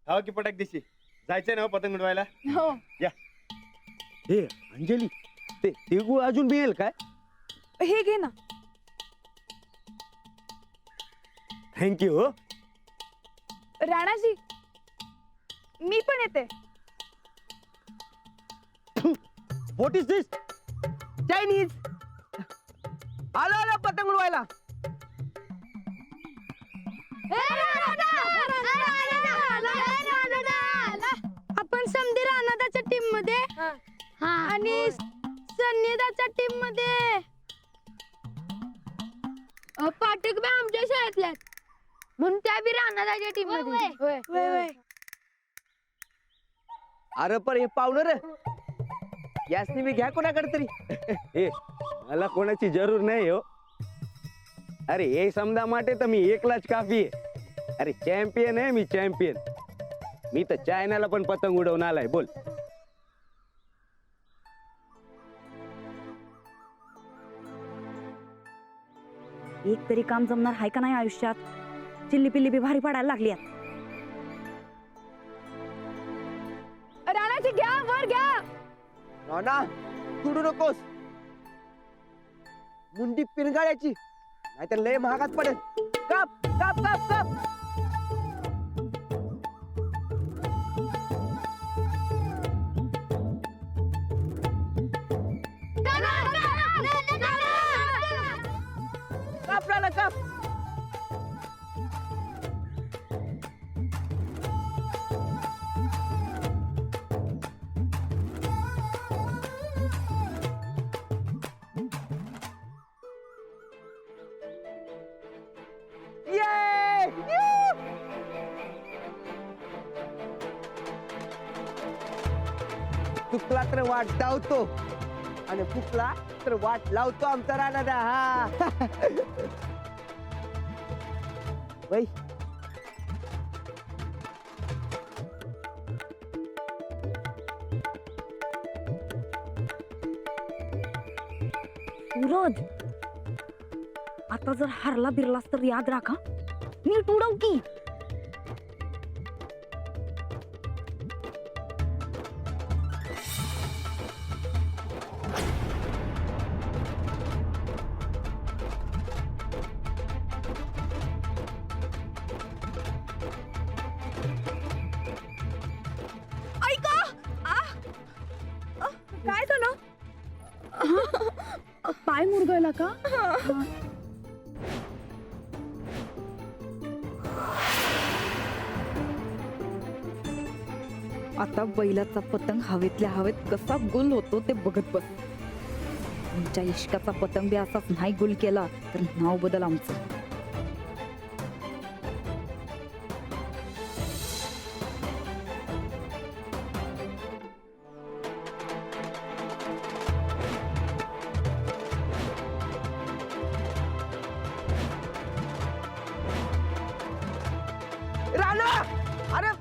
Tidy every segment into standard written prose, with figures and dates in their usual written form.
हा की पटाक दिशी जायचंय ना हो पतंग उडवायला. हो. या. हे अंजली ते तिळगुळ अजून मिळेल काय? हे घे ना. थँक्यू हो. राणाजी मी पण येते. What is this? चायनीज. आलो आलो पतंग उडवायला. आपण समधी राणादाच्या टीम मध्ये आणि सन्नीदाच्या टीम मध्ये. पाठक बी आमच्या शाळेतल्या म्हणून त्या बी राणादाच्या टीम मध्ये. अरे पण हे पाहुणं रे यासनी मी घ्या कोणाकडे तरी. हे मला कोणाची जरूर नाही हो. अरे हे समजा माटे तर मी एकलाच काफी आहे. अरे चॅम्पियन आहे मी, चॅम्पियन. मी तर चायनाला पण पतंग उडवून आलाय. बोल. एक तरी काम जमणार हाय का नाही आयुष्यात. चिल्ली पिल्ली बी भारी पडायला लागली. राणाजी घ्या, वर घ्या. ना तुडू नकोस. मुंडी पिरगाळ्याची नाहीतर लय महागात पडेल. काप काप काप काप. काप राणा काप. चुकला तर वाट धावतो आणि फुकला तर वाट लावतो आमचा राणादा. हा बाई सूरज आता जर हरला बिरलास तर याद राखा नीट उडव की. काय झालं? पाय मुरगळला का? आता बैलाचा पतंग हवेतल्या हवेत कसा गुल होतो ते बघत बस. तुमच्या इश्काचा पतंग बी असाच नाही गुल केला तर नाव बदल आमचं. राणा अरे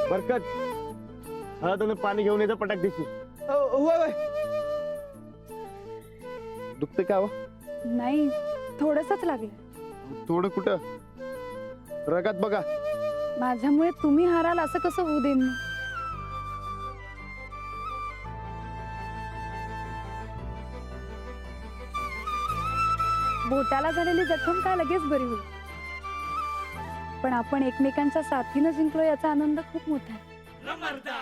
बरकत हा तुम्ही पाणी घेऊन येतं पटाक दिशी. होय दुखते का हो? नाही थोडंसंच लागेल. थोडं कुठं रगात बघा. माझ्यामुळे तुम्ही हाराल असं कसं होऊ देईन मी. बोटाला झालेली जखम काय लगेच बरी होईल, पण आपण एकमेकांच्या साथीनं जिंकलो याचा आनंद खूप मोठा आहे. Ramadan!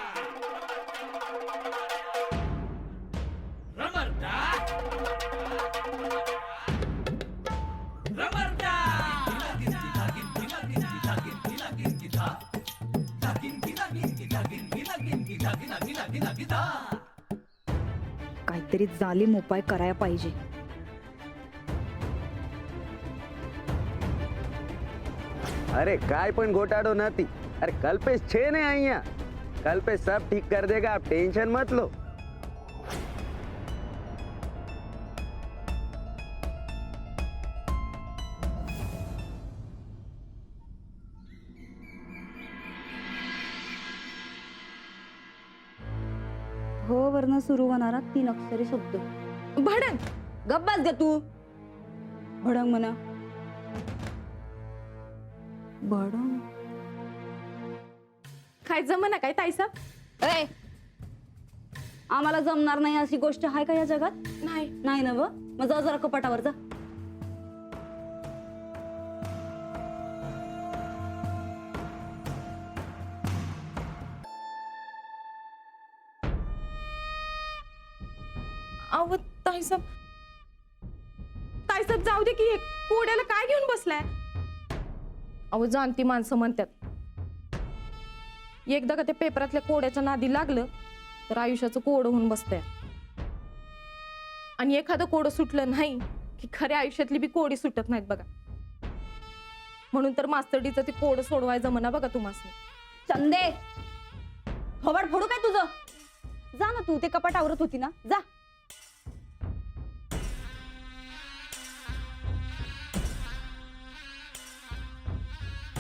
काहीतरी जालीम उपाय करायला पाहिजे. अरे काय पण घोटाड़ो નથી. अरे कल्पेश छे ने અહીંયા. कल्पेश सब ठीक कर देगा, आप टेंशन मत लो. हो वरनं सुरू होणारा 3 अक्षरी शब्द. भडंग. गप्पाच ग तू. भडंग म्हणा. भडंग. काय जमना काय ताईसाब? ए आम्हाला जमणार नाही अशी गोष्ट आहे का या जगात? नाही. नाही ना व. मग जा जरा कपाटावर जा. अहो ताईसाब, ताईसाब जाऊ दे की, कोड्याला काय घेऊन बसलाय? अहो जाणती माणसं म्हणतात, एकदा का त्या पेपरातल्या कोड्याच्या नादी लागलं तर आयुष्याचं कोड होऊन बसतंय. आणि एखादं कोड सुटलं नाही की खऱ्या आयुष्यातली बी कोडी सुटत नाहीत बघा. म्हणून तर मास्तरडीचं ते कोड सोडवायचं म्हणा बघा तुम्हाला. चंदे थोबाड फोडू काय तुझं? जा ना तू, ते कपाट आवरत होती ना, जा.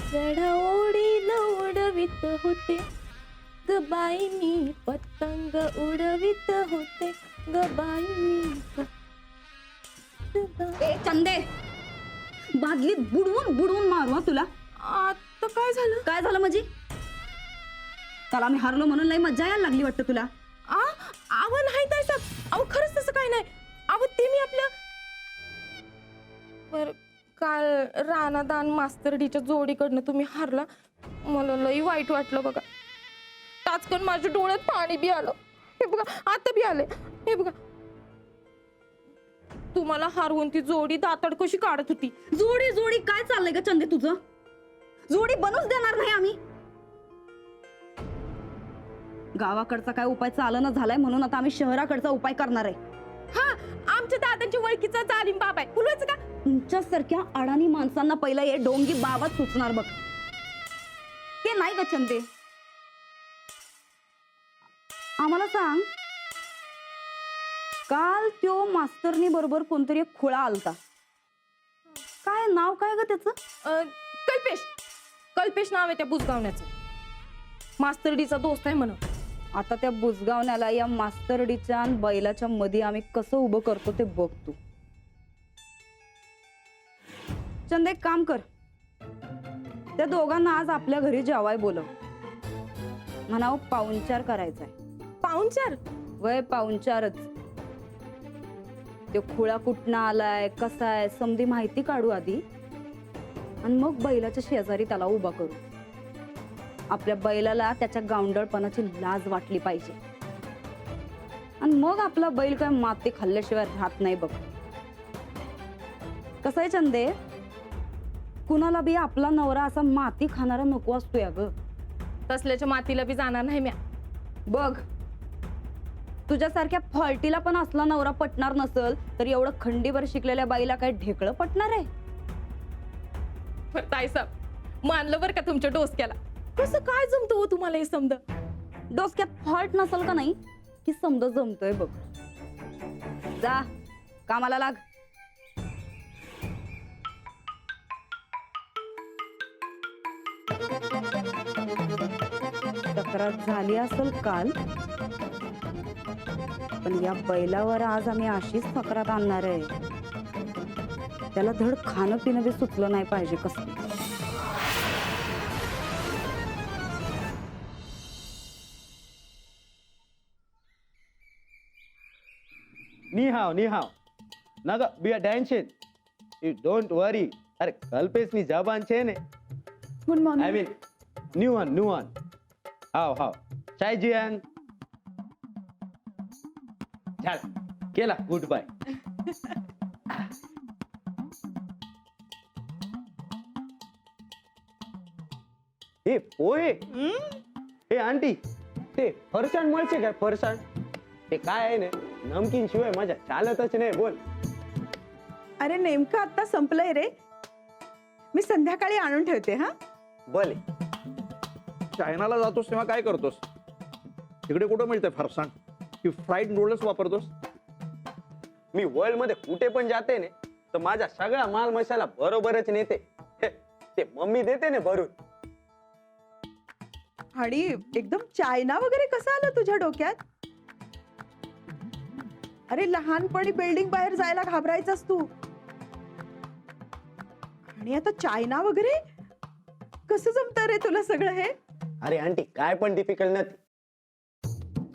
चढाओढीला उडवित होते ग बाई मी पतंग उडवित होते ग बाई मी ए चंदे बादलीत बुडवून बुडवून मारू हा तुला. आता काय झालं? काय झालं म्हणजे? त्याला मी हारलो म्हणून लई मज्जा यायला लागली वाटतं तुला. अहो नाही ताई साहेब, अहो खरंच तसं काय नाही. अहो ते मी आपलं पर काल राणादान मास्तरडीच्या जोडीकडनं तुम्ही हारला, मला लई वाईट वाटलं बघा. टाचकन माझ्या डोळ्यात पाणी बी आलं. हे बघा आता बी आले. हे बघा तुम्हाला हारवून ती जोडी दाताड कशी काढत होती. जोडी जोडी काय चाललंय का चंदे तुझं? जोडी बनूच देणार नाही आम्ही. गावाकडचा काय उपाय चालना झालाय म्हणून आता आम्ही शहराकडचा उपाय करणार आहे. हा आमच्या दादांच्या वळखीचा जालिम बाप आहे, बोलवायचं का? तुमच्यासारख्या अडाणी माणसांना पहिला हे डोंगी बाबाच सुचणार बघ. ते नाही का चंदे? आम्हाला सांग, काल त्यो मास्तरनी बरोबर कोणतरी एक खुळा आलता. काय नाव काय ग त्याचं? कल्पेश. कल्पेश नाव आहे त्या बुजगावण्याचं. मास्तरडीचा दोस्त आहे म्हणून. आता त्या बुजगावण्याला या मास्तरडीच्या आणि बैलाच्या मध्ये आम्ही कसं उभं करतो ते बघ तू. चंद एक काम कर, त्या दोघांना आज आपल्या घरी जेवाय बोलव. म्हणाव पाहुणचार करायचाय. पाहुणचार? वय पाहुणचारच. तो खुळा कुठनं आलाय, कसा आहे समधी माहिती काढू आधी, आणि मग बैलाच्या शेजारी त्याला उभा करू. आपल्या बैलाला त्याच्या गावंडळपणाची लाज वाटली पाहिजे, आणि मग आपला बैल काय माती खाल्ल्याशिवाय राहत नाही बघ. कसं आहे चंदे, कुणाला बी आपला नवरा असा माती खाणारा नको असतो या ग. तसल्याच्या मातीला बी जाणार नाही म्या. बघ, तुझ्यासारख्या फॉल्टीला पण असला नवरा पटणार नसल तर एवढं खंडीवर शिकलेल्या बाईला काय ढेकळं पटणार आहे? ताईसाब मानलं बरं का तुमच्या डोसक्याला. कसं काय जमतं हो तुम्हाला हे समज? डोसक्यात फॉल्ट नसल का नाही की समज जमतोय बघ. जा कामाला लाग. तक्रार झाली असेल काल, पण या बैलावर आज आम्ही अशीच तक्रार आणणार आहे. त्याला धड खाणं पिणं बी सुचलं नाही पाहिजे कसं. Ni hao. Naga, be attention. You don't worry. अरे कल्पेश ની જબાન છે ને. Good morning. I mean, new one. How? Chai Jian. चल, केला गुड बाय. ए पोहे. ए आंटी, ते फरसाण મળશે काय फरसाण ते काय आहे ना नमकीन शिवाय मजा चालतच नाही बोल. अरे नेमकं आता संपलंय रे. मी संध्याकाळी आणून ठेवते हा. बोले चायनाला जातोस तेव्हा काय करतोस? तिकडे कुठं मिळतंय फरसाण की फ्राईड नूडल्स वापरतोस? मी वर्ल्ड मध्ये कुठे पण जाते ने तर माझा सगळा माल मसाला बरोबरच नेते. ते मम्मी देते ने भरून. आणि एकदम चायना वगैरे कसं आलं तुझ्या डोक्यात? अरे लहानपणी बिल्डिंग बाहेर जायला घाबरायचास तू, आणि आता चायना वगैरे कसं जमतं रे तुला सगळं हे? अरे आंटी काय पण डिफिकल्ट नाही.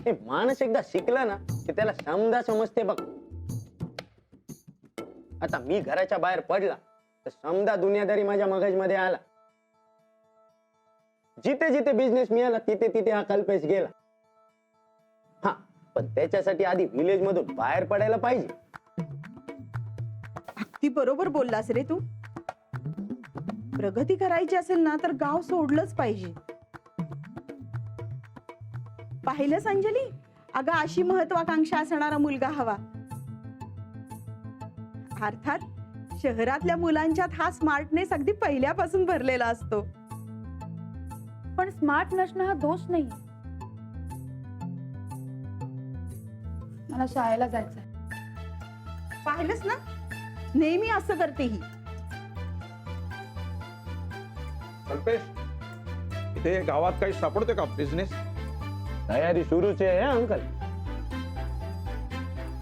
हे माणूस एकदा शिकला ना की त्याला समजा समजते बघ. आता मी घराच्या बाहेर पडला तर समजा दुनियादारी माझ्या मगजमध्ये आला. जिथे जिथे बिझनेस मिळाला तिथे तिथे हा कल्पेश गेला. हा पण त्याच्यासाठी आधी विलेज मधून बाहेर पडायला पाहिजे. अगदी बरोबर बोललास रे तू. प्रगती करायची असेल ना तर गाव सोडलंच पाहिजे. पाहिलंस अंजली, अगं अशी महत्वाकांक्षा असणारा मुलगा हवा. अर्थात शहरातल्या मुलांच्यात हा स्मार्टनेस अगदी पहिल्यापासून भरलेला असतो. पण स्मार्ट नसणं हा दोष नाही. मला शाळेला जायचंय. पाहिलंस ना, नेहमी असं करते ही. कल्पेश, इथे गावात काही सापडते का बिझनेस? तयारी सुरूच आहे अंकल.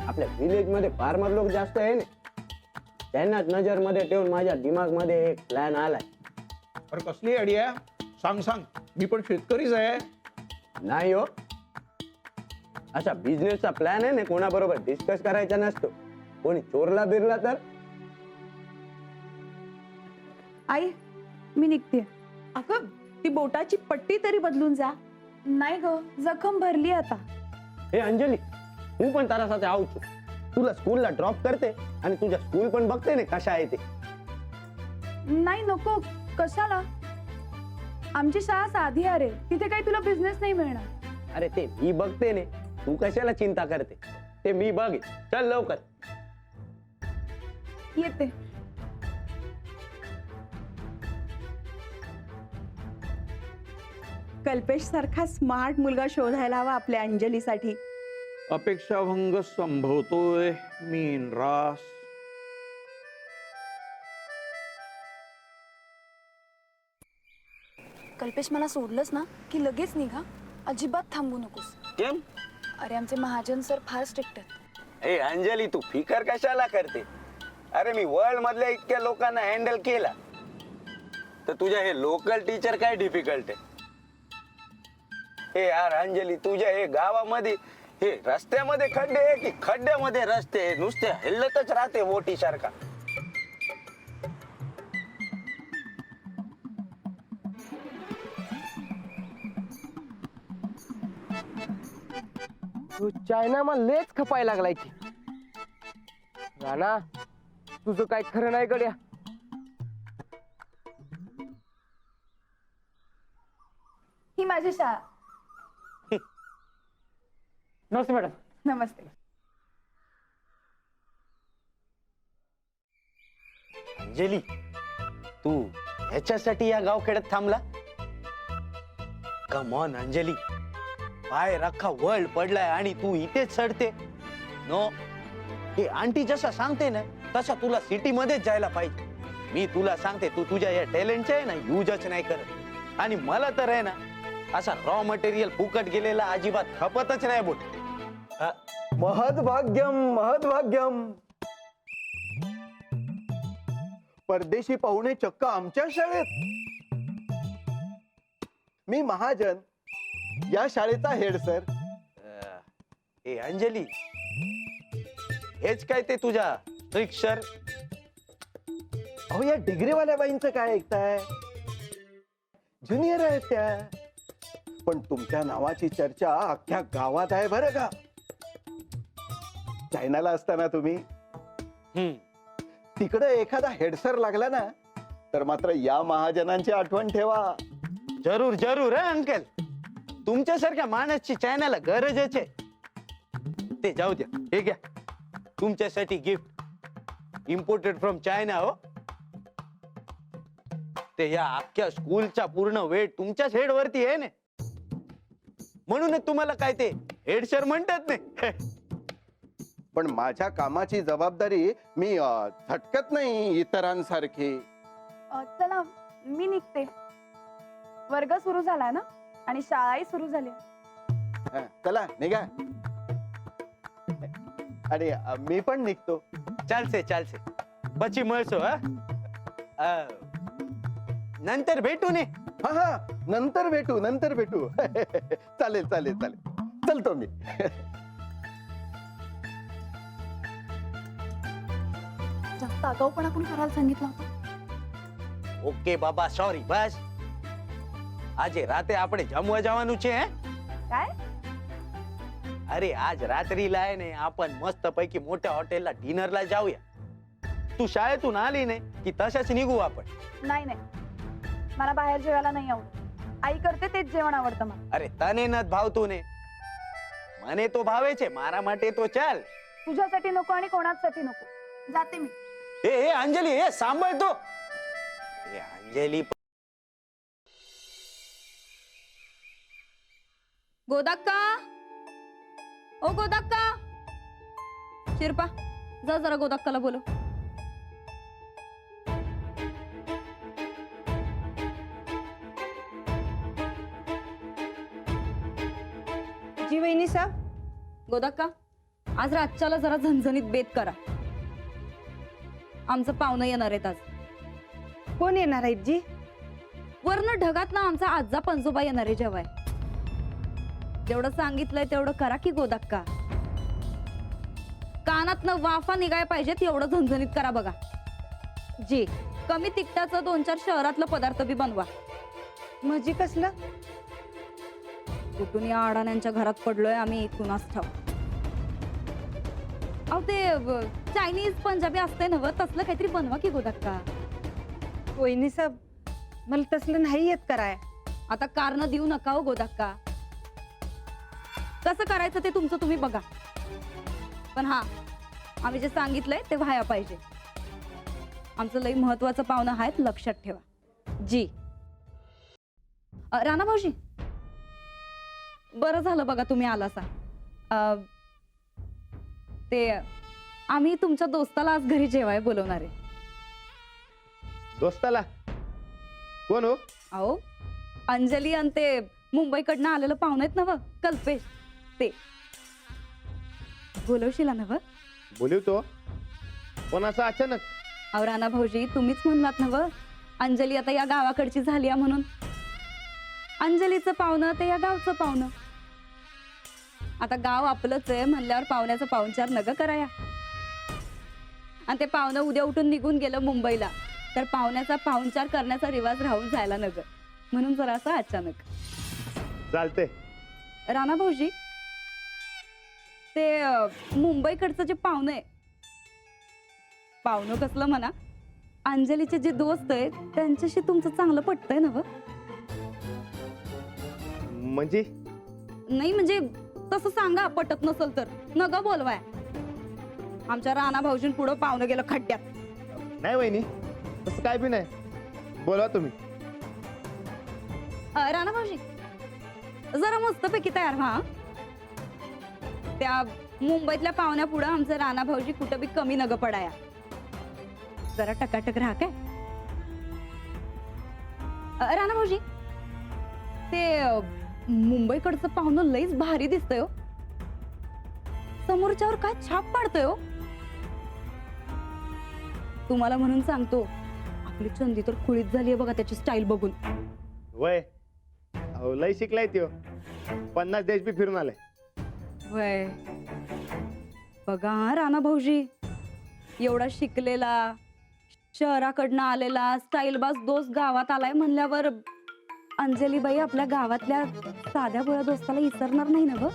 आपल्या विलेज मध्ये फार्मर लोक जास्त आहे ना, त्यांनाच नजर मध्ये ठेवून माझ्या दिमाग मध्ये एक प्लॅन आलाय. अरे कसली आयडिया? सांग सांग, मी पण शेतकरीच आहे. नाही हो, असा बिझनेसचा प्लॅन आहे ना कोणाबरोबर डिस्कस करायचा नसतो. कोणी चोरला बिरला तर. आई मी निघते. अगं ती बोटाची पट्टी तरी बदलून जा. नाही ग, जखम भरली आता. हे अंजली, तू पण तारासाठी आहोत. तुला स्कूलला ड्रॉप करते आणि तुझ्या स्कूल पण बघते ना कशा आहे ते. नाही नको, कशाला? आमची शाळा साधी आहे रे, तिथे काही तुला बिझनेस नाही मिळणार. अरे ते मी बघते ने, तू कशाला चिंता करते? ते मी बघ. चल लवकर. येते. कल्पेश सारखा स्मार्ट मुलगा शोधायला हवा आपल्या अंजलीसाठी. अपेक्षाभंग संभवतोय मीन रास. कल्पेश मला सोडलंस ना की लगेच निघा. अजिबात थांबू नकोस. केम? अरे आमचे महाजन सर फार स्ट्रिक्ट आहेत. ए अंजली, तू फिकर कशाला करते? अरे मी वर्ल्ड मधल्या इतक्या लोकांना हँडल केला, तर तुझ्या हे लोकल टीचर काय डिफिकल्ट आहे? हे यार अंजली, तुझ्या हे गावामध्ये हे रस्त्यामध्ये खड्डे आहे की खड्ड्यामध्ये रस्ते आहे? नुसते हल्लतच राहते वोटी सारखा. तू चायना मा लेच खपाय लागलाय की. राणा, तुझं काय खरं नाही गड्या. ही माझी शाळा. नमस्ते मॅडम. नमस्ते. अंजली, तू ह्याच्यासाठी या गावखेड्यात थांबला? कम ऑन अंजली, बाहेर अख्खा वर्ल्ड पडलाय आणि तू इथेच चढते? नो, हे आंटी जसा सांगते ना तसा तुला सिटी मध्येच जायला पाहिजे. मी तुला सांगते, तू तुझ्या या टॅलेंटचे आहे ना युजच नाही करत. आणि मला तर आहे ना असा रॉ मटेरियल फुकट गेलेला अजिबात खपतच नाही बोल. महद्भाग्यम महद्भाग्यम. परदेशी पाहुणे चक्क आमच्या शाळेत. मी महाजन, या शाळेचा हेड सर. ए अंजली, हेच काय ते तुझ्या सर? अहो या डिग्रीवाल्या बाईंचं काय ऐकताय? ज्युनियर आहेत त्या. पण तुमच्या नावाची चर्चा अख्ख्या गावात आहे बरं का. चायनाला असताना तुम्ही तिकडे एखादा हेडसर लागला ना तर मात्र या महाजनांची आठवण ठेवा. जरूर जरूर अंकल. तुमच्यासारख्या माणसाची चायनाला गरजच आहे. ते जाऊ द्या, हे घ्या तुमच्यासाठी गिफ्ट, इम्पोर्टेड फ्रॉम चायना. हो, ते या अख्ख्या स्कूलचा पूर्ण वेट तुमच्याच हेड वरती आहे ना, म्हणूनच तुम्हाला काय ते हेड सर म्हणतात नाही. पण माझ्या कामाची जबाबदारी मी झटकत नाही इतरांसारखी. चला मी निघते. वर्ग सुरू झालाय ना आणि शाळाही सुरू झाली. चला निघा. आणि मी पण निघतो. चालसे चालसे, પછી મળશો. नंतर भेटू ने. हा हा, नंतर भेटू नंतर भेटू. चालेल चालेल चालेल, चलतो मी. जास्त आगाऊपणा कोण करायला सांगितलं होतं? ઓકે બાબા, સોરી. બસ આજે રાતે આપણે જમવા જવાનું છે. હે काय? अरे आज रात्रीला आहे ने आपण मस्त पैकी मोठ्या हॉटेलला डिनरला जाऊया. तू शाळेतून आली नाही की तशाच निघू आपण. नाही नाही, मला बाहेर जेवायला नाही आवडत. आई करते तेच जेवण आवडतं मला. अरे तने न भावતું ને, મને તો ભાવે છે. મારા માટે તો ચાલ. तुझ्यासाठी नको आणि कोणासाठी नको. जाते मी. ए अंजली, ए सांभाळ तो. ए अंजली, गोदाक्का, ओ गोदाक्का, शिरपा जा जरा गोदाक्काला बोलो. जी वहिनी साहेब. गोदाक्का, आज रातच्याला जरा झणझणीत बेत करा. आमचं पाहुणं येणार आहेत आज. कोण येणार आहेत जी? वरनं ढगात ना आमचा आजा पंजोबा येणार आहे जेवाय. जेवढं सांगितलंय तेवढं करा की गोदाक्का. कानातनं वाफा निघाय पाहिजेत एवढं झणझणीत करा बघा. जी कमी तिखटाचं 2-4 शहरातलं पदार्थ बी बनवा. म्हणजे कसलं? कुठून या अडाण्यांच्या घरात पडलोय आम्ही कुणास ठाव. अहो ते चायनीज पंजाबी असते ना व, तसलं काहीतरी बनवा की गोदाक्का. वहिनी साहेब, मला तसलं नाही येत कराय. आता कारण देऊ नका हो गोदाक्का. कसं करायचं ते तुमचं तुम्ही बघा. पण हा, आम्ही जे सांगितलंय ते व्हाया पाहिजे. आमचं लई महत्वाचं पाहुणं आहेत, लक्षात ठेवा. जी राणा भाऊजी, बरं झालं बघा तुम्ही आलासा. ते आम्ही तुमच्या दोस्ताला आज घरी जेवाय बोलवणार आहे. दोस्ताला कोण हो? अहो अंजली आणि ते मुंबईकडनं आलेलं पाहुणे आहेत ना व, कल्पेश. ते बोलवशीला ना व? बोलवतो, पण असं अचानक? अहो राणा भाऊजी, तुम्हीच म्हणलात ना व, अंजली आता या गावाकडची झाली आहे म्हणून. अंजलीचं पाहुणं ते या गावचं पाहुणं. आता गाव आपलंच आहे म्हणल्यावर पाहुण्याचं पाहुणचार नग कराया. आणि ते पाहुणं उद्या उठून निघून गेलं मुंबईला, तर पाहुण्याचा पाहुणचार करण्याचा रिवाज राहून जायला नग. म्हणून जरा असं अचानक. चालते. राणा भाऊजी, ते मुंबईकडचं जे पाहुणं आहे, पाहुणं कसलं म्हणा, अंजलीचे जे दोस्त आहेत त्यांच्याशी तुमचं चांगलं पटतंय ना व? म्हणजे? नाही म्हणजे तसं सांगा, पटत नसल तर नग बोलवाय. आमच्या राणा भाऊजीं पुढं पाहुणं गेलं खड्ड्यात. नाही वहिनी, तसं काय बी नाही. बोलवा तुम्ही. राणा भाऊजी जरा मस्तपैकी तयार व्हा. त्या मुंबईतल्या पाहुण्या पुढं आमचं राणा भाऊजी कुठं बी कमी नग पडाया. जरा टकाटक राहा काय. राणा भाऊजी, ते मुंबईकडचं पाहुणं लईच भारी दिसतंय हो. समोरच्यावर काय छाप पाडतोय हो. तुम्हाला म्हणून सांगतो, आपली चंदी तर खुळीत झालीये बघा त्याची स्टाईल बघून. वय अहो, लय शिकलाय त्यो. 50 देश बी फिरून आलाय. वय बघा हा राणा भाऊजी, एवढा शिकलेला, शहराकडनं आलेला, स्टाईलबाज दोस्त गावात आलाय म्हणल्यावर अंजलीबाई आपल्या गावातल्या साध्या भोळ्या दोस्ताला विसरणार नाही ना ग.